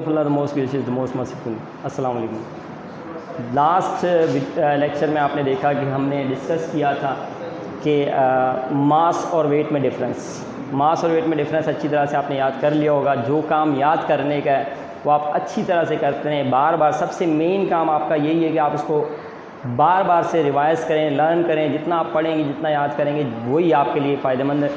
Allah the most gracious the most merciful. अस्सलाम वालेकुम। Last lecture में आपने देखा कि हमने डिस्कस किया था कि मास और वेट में डिफरेंस, मास और वेट में डिफरेंस अच्छी तरह से आपने याद कर लिया होगा। जो काम याद करने का है वो आप अच्छी तरह से करते हैं बार बार। सबसे मेन काम आपका यही है कि आप उसको बार बार से रिवाइज़ करें, लर्न करें। जितना आप पढ़ेंगे, जितना याद करेंगे, वही आपके लिए फ़ायदेमंद है।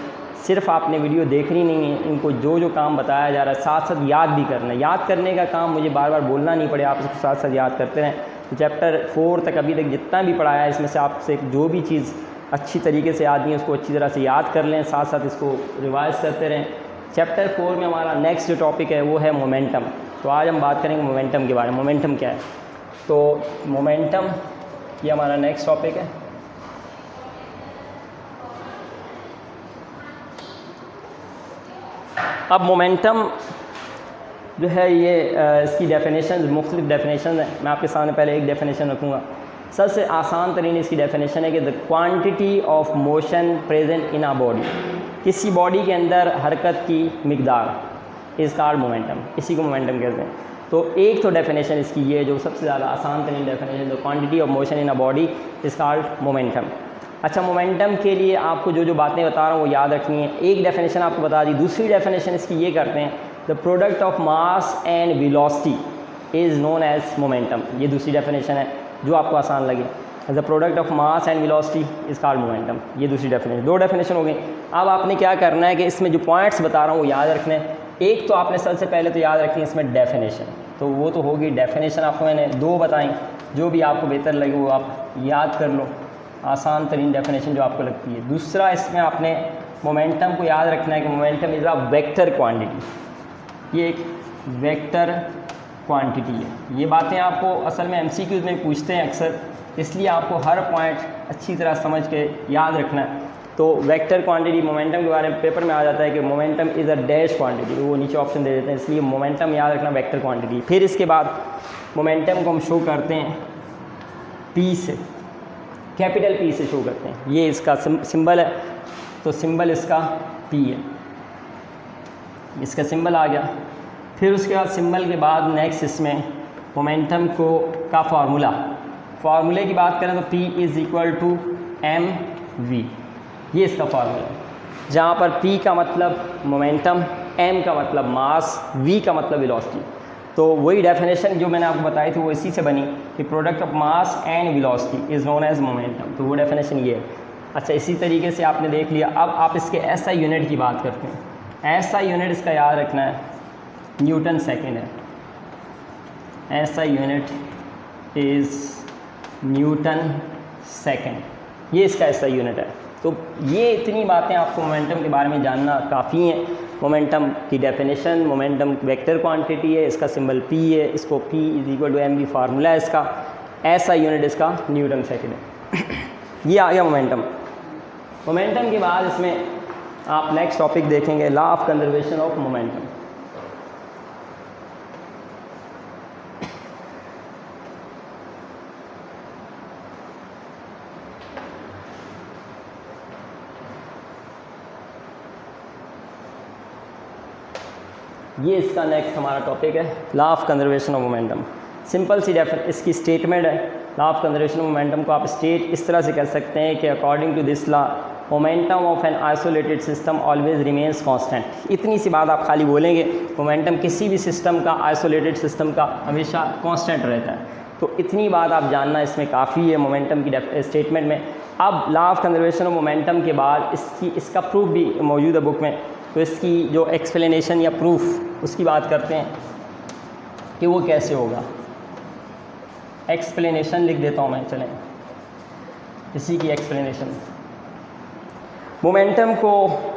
सिर्फ आपने वीडियो देखनी नहीं है, इनको जो जो काम बताया जा रहा है साथ साथ याद भी करना है। याद करने का काम मुझे बार बार बोलना नहीं पड़े, आप इसको साथ साथ याद करते रहें। तो चैप्टर 4 तक अभी तक जितना भी पढ़ाया है इसमें से आपसे जो भी चीज़ अच्छी तरीके से याद नहीं है उसको अच्छी तरह से याद कर लें, साथ साथ इसको रिवाइज़ करते रहें। चैप्टर 4 में हमारा नेक्स्ट जो टॉपिक है वो है मोमेंटम। तो आज हम बात करेंगे मोमेंटम के बारे में। मोमेंटम क्या है? तो मोमेंटम ये हमारा नेक्स्ट टॉपिक है। अब मोमेंटम जो है ये इसकी डेफिनेशन, मुख्तलिफ डेफिनेशन है। मैं आपके सामने पहले एक डेफिनेशन रखूँगा। सबसे आसान तरीन इसकी डेफिनेशन है कि the quantity of motion present in a body, किसी बॉडी के अंदर हरकत की मिकदार इज़ कॉल्ड मोमेंटम। इसी को मोमेंटम कहते हैं। तो एक तो डेफिनेशन इसकी ये है जो सबसे ज़्यादा आसान तरीन definition, the quantity of motion in a body is called momentum. अच्छा, मोमेंटम के लिए आपको जो जो बातें बता रहा हूँ वो याद रखनी है। एक डेफिनेशन आपको बता दी। दूसरी डेफिनेशन इसकी ये करते हैं, the product of mass and velocity is known as momentum. ये दूसरी डेफिनेशन है जो आपको आसान लगे। The product of mass and velocity is called momentum. ये दूसरी डेफिनेशन। दो डेफिनेशन हो गई। अब आपने क्या करना है कि इसमें जो पॉइंट्स बता रहा हूँ वो याद रखने हैं। एक तो आपने सबसे पहले तो याद रखनी है इसमें डेफिनेशन, तो वो तो होगी डेफिनेशन। आपको मैंने दो बताई, जो भी आपको बेहतर लगे वो आप याद कर लो, आसान तरीन डेफिनेशन जो आपको लगती है। दूसरा इसमें आपने मोमेंटम को याद रखना है कि momentum is a vector quantity. ये एक वेक्टर क्वांटिटी है। ये बातें आपको असल में एमसीक्यूज़ में पूछते हैं अक्सर, इसलिए आपको हर पॉइंट अच्छी तरह समझ के याद रखना है। तो वेक्टर क्वांटिटी मोमेंटम के बारे में पेपर में आ जाता है कि momentum is a dash quantity, वो नीचे ऑप्शन दे देते हैं, इसलिए मोमेंटम याद रखना वेक्टर क्वांटिटी। फिर इसके बाद मोमेंटम को हम शो करते हैं पी से, कैपिटल पी से शो करते हैं। ये इसका सिंबल है, तो सिंबल इसका पी है, इसका सिंबल आ गया। फिर उसके बाद सिंबल के बाद नेक्स्ट इसमें मोमेंटम को का फार्मूले की बात करें तो P is equal to mv। ये इसका फार्मूला है, जहाँ पर P का मतलब मोमेंटम, m का मतलब मास, v का मतलब वेलोसिटी। तो वही डेफिनेशन जो मैंने आपको बताई थी वो इसी से बनी कि product of mass and velocity is known as momentum. तो वो डेफिनेशन ये है। अच्छा, इसी तरीके से आपने देख लिया। अब आप इसके SI यूनिट की बात करते हैं। SI यूनिट इसका याद रखना है न्यूटन सेकेंड है। SI unit is Newton second, ये इसका SI यूनिट है। तो ये इतनी बातें आपको मोमेंटम के बारे में जानना काफ़ी हैं। मोमेंटम की डेफिनेशन, मोमेंटम वेक्टर क्वांटिटी है, इसका सिंबल P है, इसको P is equal to mv formula है इसका, SI यूनिट इसका न्यूटन सेकेंड है। ये आ गया मोमेंटम। मोमेंटम के बाद इसमें आप नेक्स्ट टॉपिक देखेंगे, law of conservation of momentum. ये इसका नेक्स्ट हमारा टॉपिक है, law of conservation of momentum. Simple सी इसकी स्टेटमेंट है। Law of conservation of momentum को आप स्टेट इस तरह से कर सकते हैं कि according to this law momentum of an isolated system always remains constant. इतनी सी बात आप खाली बोलेंगे, मोमेंटम किसी भी सिस्टम का, आइसोलेटेड सिस्टम का हमेशा कांस्टेंट रहता है। तो इतनी बात आप जानना इसमें काफ़ी है मोमेंटम की स्टेटमेंट में। अब law of conservation of momentum के बाद इसका प्रूफ भी मौजूद है बुक में। तो इसकी जो एक्सप्लेनेशन या प्रूफ उसकी बात करते हैं कि वो कैसे होगा। एक्सप्लेनेशन लिख देता हूँ मैं, चलें इसी की एक्सप्लेनेशन। मोमेंटम को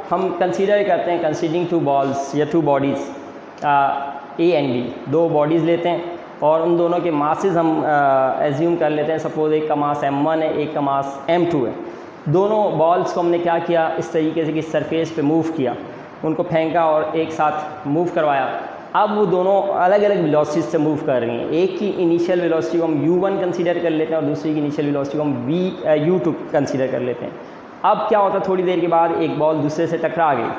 हम कंसीडर करते हैं कंसीडरिंग टू बॉल्स या to bodies A and B, दो बॉडीज़ लेते हैं और उन दोनों के मासेस हम एज्यूम कर लेते हैं। सपोज एक का मास m1 है, एक का मास m2 है। दोनों बॉल्स को हमने क्या किया, इस तरीके से कि सरफेस पे मूव किया, उनको फेंका और एक साथ मूव करवाया। अब वो दोनों अलग अलग वेलोसिटी से मूव कर रही हैं। एक की इनिशियल वेलोसिटी को हम u1 कंसीडर कर लेते हैं और दूसरी की इनिशियल वेलोसिटी को हम u2 कंसीडर कर लेते हैं। अब क्या होता है, थोड़ी देर के बाद एक बॉल दूसरे से टकरा गई,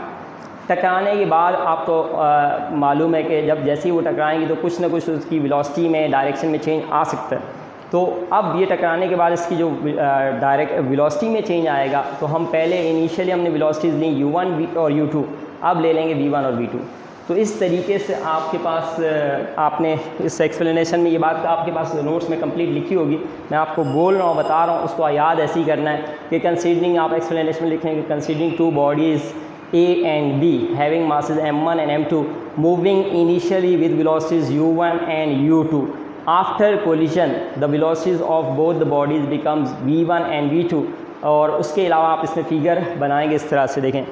टकराने के बाद आपको मालूम है कि जब जैसे ही वो टकराएंगी तो कुछ ना कुछ उसकी वेलोसिटी में, डायरेक्शन में चेंज आ सकता है। तो अब ये टकराने के बाद इसकी जो डायरेक्ट वेलोसिटी में चेंज आएगा, तो हम पहले इनिशियली हमने वेलोसिटीज़ ली u1 और u2, अब ले लेंगे v1 और v2। तो इस तरीके से आपके पास आपने इस एक्सप्लेनेशन में ये बात आपके पास नोट्स में कंप्लीट लिखी होगी, मैं आपको बोल रहा हूँ, बता रहा हूँ, उसको याद ऐसे ही करना है कि कंसीडरिंग, आप एक्सप्लेनेशन में लिखेंगे considering to bodies A and B having masses m1 and m2 moving initially with velocities u1 and u2, after collision the velocities of both the bodies becomes v1 and v2। और उसके अलावा आप इसमें figure बनाएंगे इस तरह से, देखें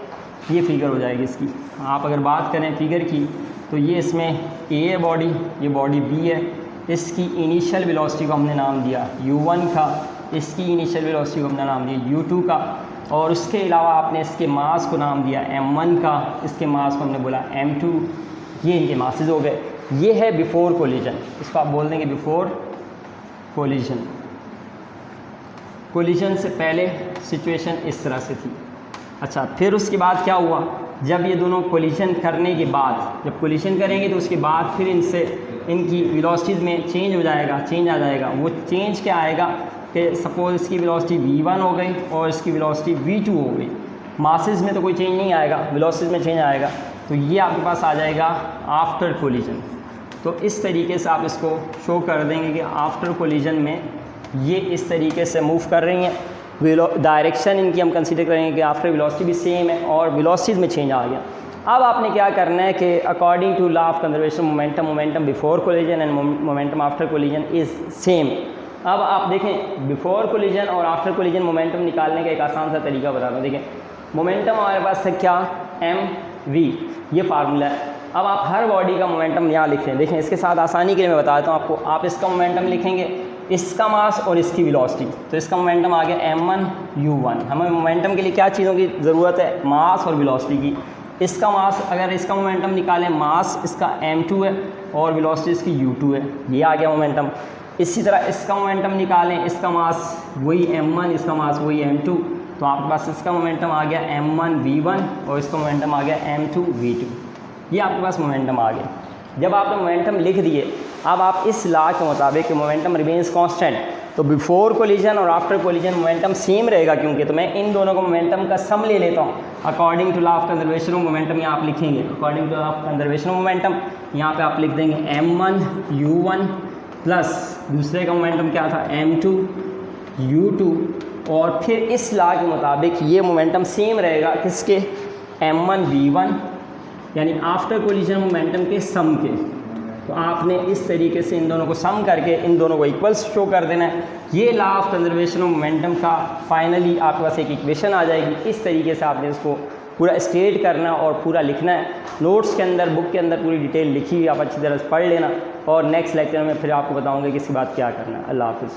ये फ़िगर हो जाएगी इसकी। आप अगर बात करें फ़िगर की तो ये इसमें A है बॉडी, ये बॉडी B है, इसकी इनिशियल वेलोसिटी को हमने नाम दिया u1 का, इसकी इनिशियल वेलोसिटी को हमने नाम दिया u2 का, और उसके अलावा आपने इसके मास को नाम दिया m1 का, इसके मास को हमने बोला m2। ये इनके मासेस हो गए। ये है बिफोर कोलिजन, इसको आप बोल देंगे बिफोर कोलिजन। कोलिजन से पहले सिचुएशन इस तरह से थी। अच्छा, फिर उसके बाद क्या हुआ, जब ये दोनों कोलिजन करने के बाद, जब कोलिजन करेंगे तो उसके बाद फिर इनसे इनकी वेलोसिटीज़ में चेंज हो जाएगा, चेंज आ जाएगा। वो चेंज क्या आएगा कि सपोज़ इसकी वेलोसिटी v1 हो गई और इसकी वेलोसिटी v2 हो गई। मासेस में तो कोई चेंज नहीं आएगा, वेलोसिटीज़ में चेंज आएगा। तो ये आपके पास आ जाएगा आफ्टर कोलिजन। तो इस तरीके से आप इसको शो कर देंगे कि आफ्टर कोलिजन में ये इस तरीके से मूव कर रही हैं। डायरेक्शन इनकी हम कंसीडर करेंगे कि आफ्टर वेलोसिटी भी सेम है और वेलोसिटीज़ में चेंज आ गया। अब आपने क्या करना है कि according to law of conservation momentum, momentum before collision and momentum after collision is same. अब आप देखें बिफोर कोलिजन और आफ्टर कोलिजन मोमेंटम निकालने का एक आसान सा तरीका बताता हूँ। देखें मोमेंटम हमारे पास है क्या, mv, ये फार्मूला है। अब आप हर बॉडी का मोमेंटम यहाँ लिख लें। देखें इसके साथ आसानी के लिए मैं बता देता हूँ आपको। आप इसका मोमेंटम लिखेंगे, इसका मास और इसकी वेलोसिटी, तो इसका मोमेंटम आ गया m1 u1। हमें मोमेंटम के लिए क्या चीज़ों की ज़रूरत है, मास और वेलोसिटी की। इसका मास, अगर इसका मोमेंटम निकालें, मास इसका m2 है और वेलोसिटी इसकी u2 है, ये आ गया मोमेंटम। इसी तरह इसका मोमेंटम निकालें, इसका मास वही m1, इसका मास वही m2, तो आपके पास इसका मोमेंटम आ गया m1 v1 और इसका मोमेंटम आ गया m2 v2। ये आपके पास मोमेंटम आ गया। जब आपने मोमेंटम लिख दिए, अब आप इस लॉ के मुताबिक मोमेंटम रिमेंस कांस्टेंट, तो बिफोर कोलिजन और आफ्टर कोलिजन मोमेंटम सेम रहेगा, क्योंकि तो मैं इन दोनों को मोमेंटम का सम ले लेता हूँ। According to law of conservation of momentum यहाँ आप लिखेंगे, according to law of conservation of momentum यहाँ पे आप लिख देंगे m1 u1 प्लस दूसरे का मोमेंटम क्या था m2 u2, और फिर इस लॉ के मुताबिक ये मोमेंटम सेम रहेगा किसके, m1 v1, यानी आफ्टर कोलिजन मोमेंटम के सम के। तो आपने इस तरीके से इन दोनों को सम करके इन दोनों को इक्वल्स शो कर देना है। ये law of conservation of momentum का फाइनली आपके पास एक इक्वेशन आ जाएगी। इस तरीके से आपने इसको पूरा स्टेट करना और पूरा लिखना है। नोट्स के अंदर, बुक के अंदर पूरी डिटेल लिखी हुई, आप अच्छी तरह से पढ़ लेना, और नेक्स्ट लेक्चर में फिर आपको बताऊँगा कि इसके बाद क्या करना है। अल्लाह हाफ़िज़।